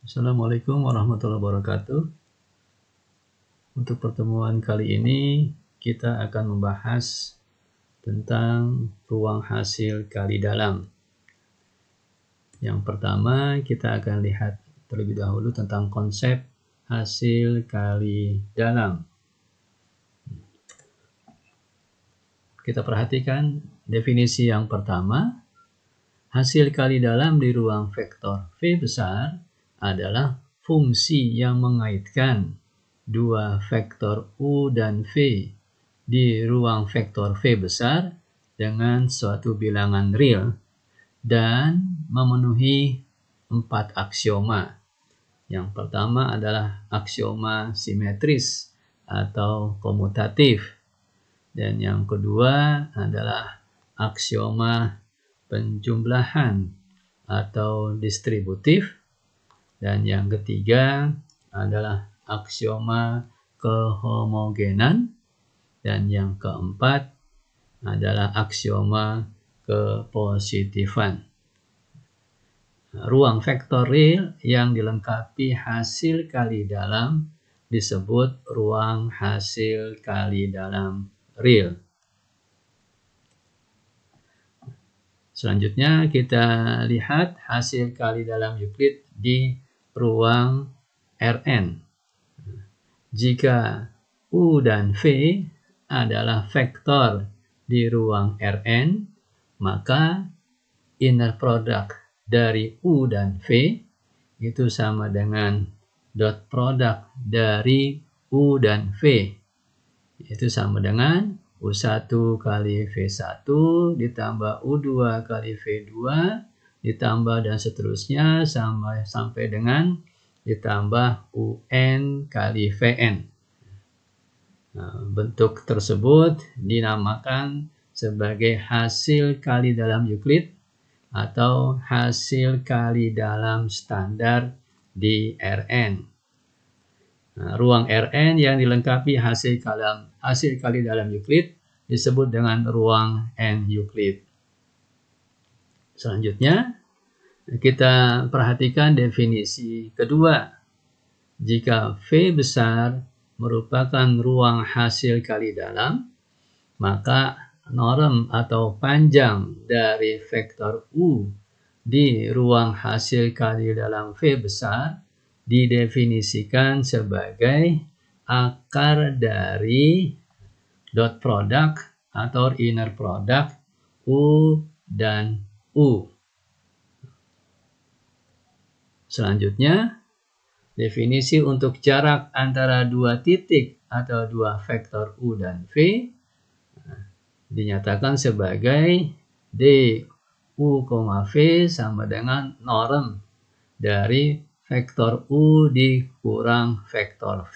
Assalamualaikum warahmatullahi wabarakatuh. Untuk pertemuan kali ini kita akan membahas tentang ruang hasil kali dalam. Yang pertama kita akan lihat terlebih dahulu tentang konsep hasil kali dalam. Kita perhatikan definisi yang pertama. Hasil kali dalam di ruang vektor V besar adalah fungsi yang mengaitkan dua vektor U dan V di ruang vektor V besar dengan suatu bilangan real dan memenuhi 4 aksioma. Yang pertama adalah aksioma simetris atau komutatif, dan yang kedua adalah aksioma penjumlahan atau distributif, dan yang ketiga adalah aksioma kehomogenan, dan yang keempat adalah aksioma kepositifan. Ruang vektor real yang dilengkapi hasil kali dalam disebut ruang hasil kali dalam real. Selanjutnya kita lihat hasil kali dalam Euclid di ruang Rn. Jika U dan V adalah vektor di ruang Rn, maka inner product dari U dan V itu sama dengan dot product dari U dan V. Itu sama dengan U1 kali V1 ditambah U2 kali V2 ditambah dan seterusnya sampai dengan ditambah UN kali Vn. Nah, bentuk tersebut dinamakan sebagai hasil kali dalam Euclid atau hasil kali dalam standar di Rn. Nah, ruang Rn yang dilengkapi hasil kali dalam Euclid disebut dengan ruang N Euclid. Selanjutnya kita perhatikan definisi kedua. Jika V besar merupakan ruang hasil kali dalam, maka norm atau panjang dari vektor U di ruang hasil kali dalam V besar didefinisikan sebagai akar dari dot product atau inner product U dan U. Selanjutnya, definisi untuk jarak antara dua titik atau dua vektor U dan V dinyatakan sebagai D U, V sama dengan norm dari vektor U dikurang vektor V.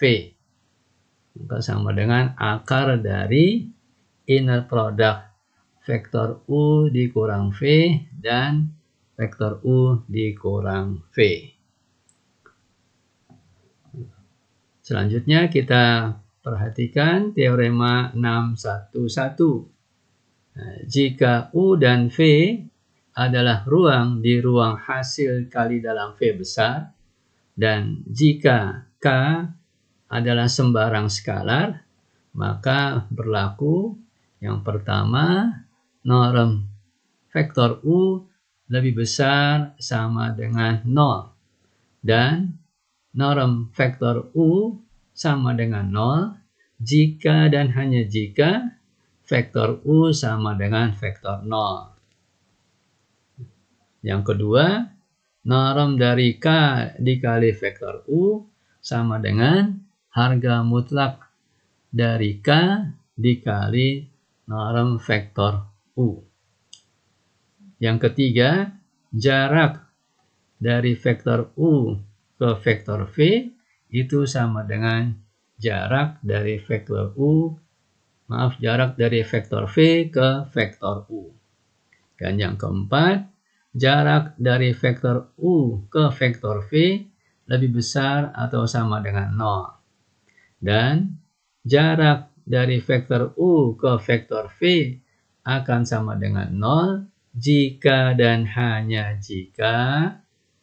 Maka sama dengan akar dari inner product vektor U dikurang V dan vektor U dikurang V. Selanjutnya kita perhatikan teorema 611. Jika U dan V adalah ruang di ruang hasil kali dalam V besar, dan jika K adalah sembarang skalar, maka berlaku yang pertama, norm vektor U lebih besar sama dengan 0, dan norm vektor U sama dengan 0 jika dan hanya jika vektor U sama dengan vektor 0. Yang kedua, norm dari K dikali vektor U sama dengan harga mutlak dari K dikali norm vektor U. Yang ketiga, jarak dari vektor U ke vektor V itu sama dengan jarak dari vektor V ke vektor U. Dan yang keempat, jarak dari vektor U ke vektor V lebih besar atau sama dengan 0. Dan jarak dari vektor U ke vektor V akan sama dengan 0 jika dan hanya jika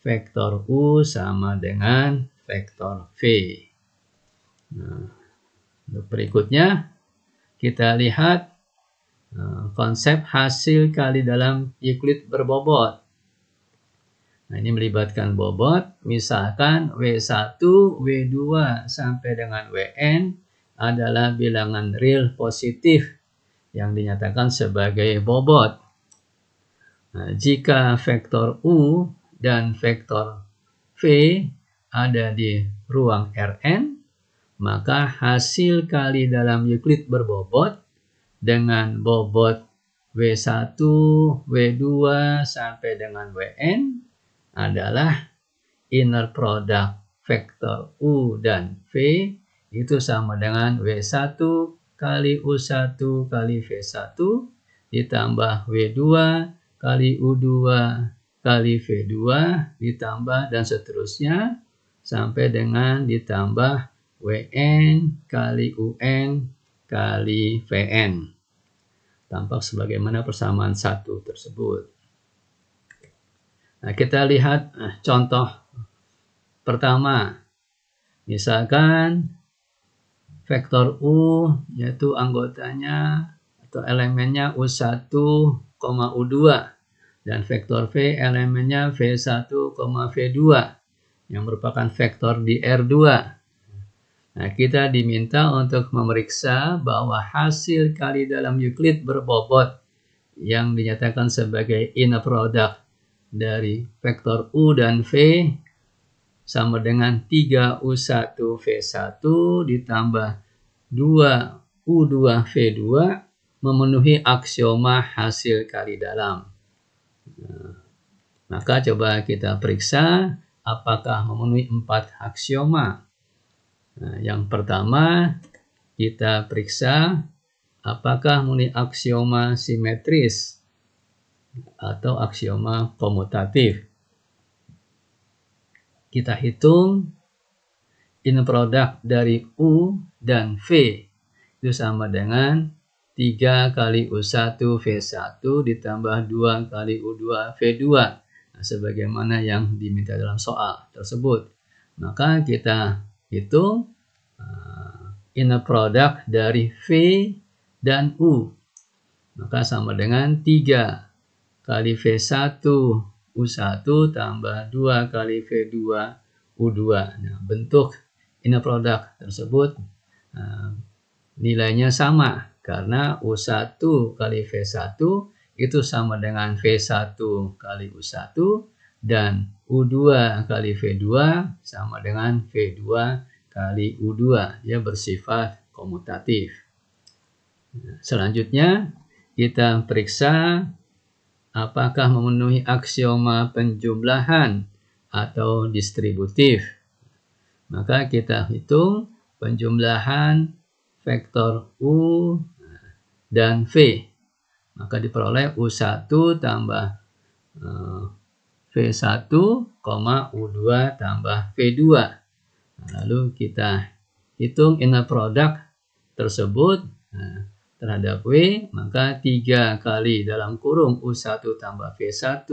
vektor U sama dengan vektor V. Nah, berikutnya kita lihat konsep hasil kali dalam Euclid berbobot. Nah, ini melibatkan bobot, misalkan W1, W2 sampai dengan Wn adalah bilangan real positif yang dinyatakan sebagai bobot. Nah, jika vektor U dan vektor V ada di ruang Rn, maka hasil kali dalam Euclid berbobot dengan bobot W1, W2 sampai dengan Wn adalah inner product vektor U dan V itu sama dengan W1 kali U1 kali V1 ditambah W2 kali U2 kali V2 ditambah dan seterusnya sampai dengan ditambah Wn kali Un kali Vn. Tampak sebagaimana persamaan satu tersebut. Nah, kita lihat contoh pertama. Misalkan vektor U yaitu anggotanya atau elemennya U1, U2 dan vektor V elemennya V1, V2 yang merupakan vektor di R2. Nah, kita diminta untuk memeriksa bahwa hasil kali dalam Euclid berbobot yang dinyatakan sebagai inner product dari vektor U dan V sama dengan 3U1 V1 ditambah 2U2 V2 memenuhi aksioma hasil kali dalam. Nah, maka coba kita periksa apakah memenuhi 4 aksioma. Nah, yang pertama kita periksa apakah memenuhi aksioma simetris atau aksioma komutatif. Kita hitung inner product dari U dan V itu sama dengan 3 kali U1 V1 ditambah 2 kali U2 V2. Nah, sebagaimana yang diminta dalam soal tersebut. Maka kita hitung inner product dari V dan U. Maka sama dengan 3 kali V1 U1 tambah 2 kali V2 U2. Nah, bentuk inner product tersebut nilainya sama karena U1 kali V1 itu sama dengan V1 kali U1 dan U2 kali V2 sama dengan V2 kali U2. Dia bersifat komutatif. Nah, selanjutnya kita periksa apakah memenuhi aksioma penjumlahan atau distributif. Maka kita hitung penjumlahan vektor U dan V. Maka diperoleh U1 tambah V1, U2 tambah V2. Lalu kita hitung inner product tersebut terhadap W, maka 3 kali dalam kurung U1 tambah V1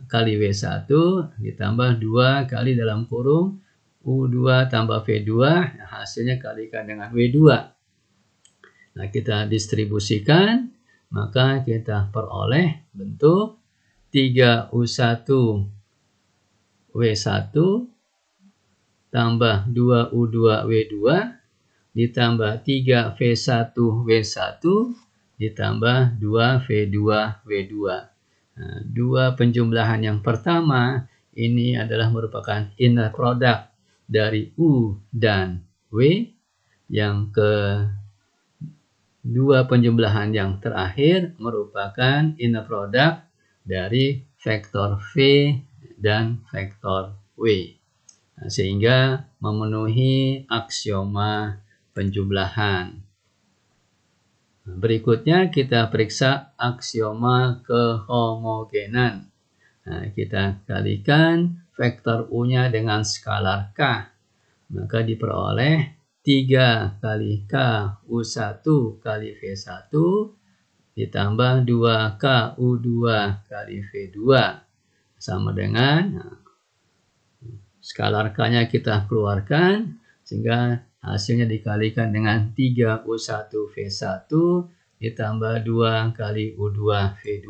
kali W1 ditambah 2 kali dalam kurung U2 tambah V2, hasilnya kalikan dengan W2. Nah, kita distribusikan, maka kita peroleh bentuk 3U1 W1 tambah 2U2 W2 ditambah 3V1 W1 ditambah 2V2 W2. Nah, dua penjumlahan yang pertama ini adalah merupakan inner product dari U dan W. Yang kedua penjumlahan yang terakhir merupakan inner product dari vektor V dan vektor W. Nah, sehingga memenuhi aksioma penjumlahan. Berikutnya kita periksa aksioma kehomogenan. Nah, kita kalikan vektor U-nya dengan skalar K. Maka diperoleh 3 kali K U1 kali V1 ditambah 2K U2 kali V2 sama dengan skalar K-nya kita keluarkan, sehingga hasilnya dikalikan dengan 3U1V1 ditambah 2 kali U2V2.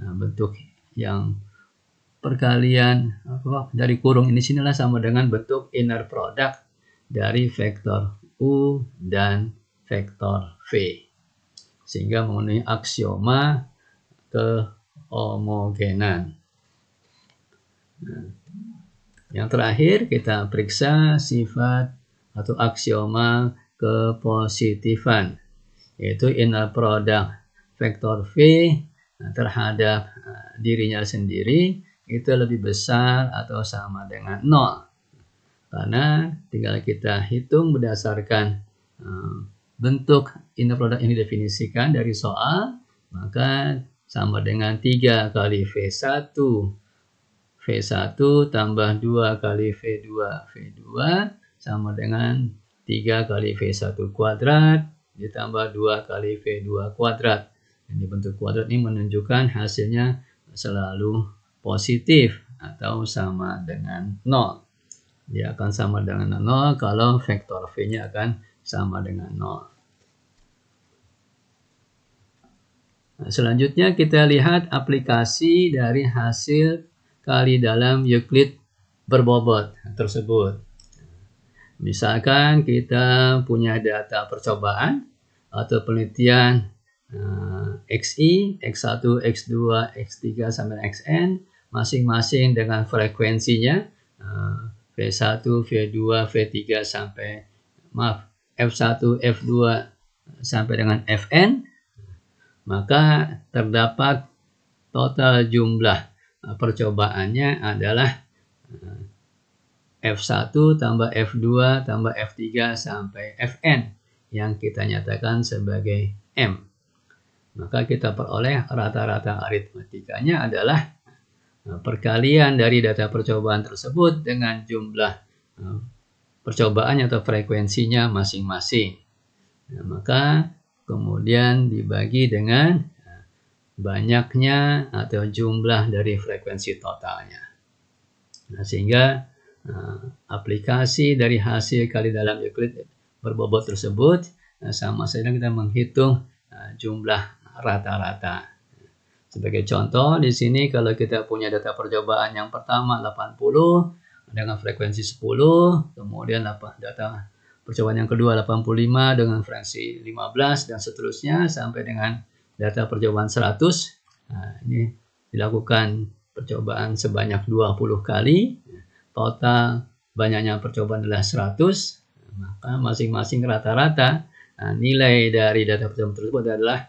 Nah, bentuk yang perkalian dari kurung ini sinilah sama dengan bentuk inner product dari vektor U dan vektor V, sehingga memenuhi aksioma kehomogenan. Yang terakhir kita periksa sifat atau aksioma kepositifan, yaitu inner product vektor V terhadap dirinya sendiri itu lebih besar atau sama dengan 0. Karena tinggal kita hitung berdasarkan bentuk inner product yang didefinisikan dari soal, maka sama dengan 3 kali V1 tambah 2 kali V2 sama dengan 3 kali V1 kuadrat ditambah 2 kali V2 kuadrat. Ini bentuk kuadrat ini menunjukkan hasilnya selalu positif atau sama dengan 0. Dia akan sama dengan 0 kalau vektor V-nya akan sama dengan 0. Nah, selanjutnya kita lihat aplikasi dari hasil kali dalam Euclid berbobot tersebut. Misalkan kita punya data percobaan atau penelitian XI, X1, X2, X3 sampai Xn masing-masing dengan frekuensinya V1, V2, V3 sampai F1, F2 sampai dengan Fn, maka terdapat total jumlah percobaannya adalah F1 tambah F2 tambah F3 sampai Fn yang kita nyatakan sebagai M. Maka kita peroleh rata-rata aritmetikanya adalah perkalian dari data percobaan tersebut dengan jumlah percobaannya atau frekuensinya masing-masing. Nah, maka kemudian dibagi dengan banyaknya atau jumlah dari frekuensi totalnya. Nah, sehingga aplikasi dari hasil kali dalam Euclid berbobot tersebut sama saja kita menghitung jumlah rata-rata. Sebagai contoh di sini kalau kita punya data percobaan yang pertama 80 dengan frekuensi 10, kemudian data percobaan yang kedua 85 dengan frekuensi 15 dan seterusnya sampai dengan data percobaan 100. Nah, ini dilakukan percobaan sebanyak 20 kali. Total banyaknya percobaan adalah 100. Maka masing-masing rata-rata nilai dari data percobaan tersebut adalah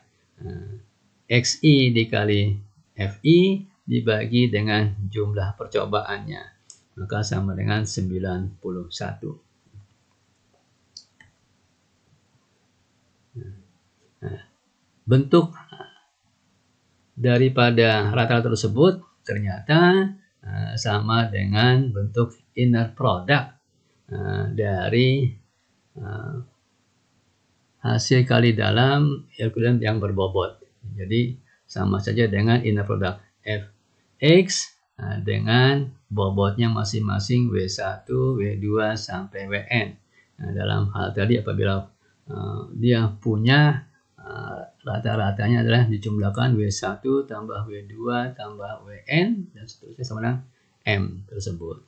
XI dikali FI dibagi dengan jumlah percobaannya. Maka sama dengan 91. Nah, bentuk daripada rata-rata tersebut ternyata sama dengan bentuk inner product dari hasil kali dalam Euclid yang berbobot. Jadi sama saja dengan inner product Fx dengan bobotnya masing-masing W1, W2 sampai Wn. Nah, dalam hal tadi apabila dia punya rata-ratanya adalah dijumlahkan W1 tambah W2 tambah Wn dan seterusnya sama dengan M tersebut.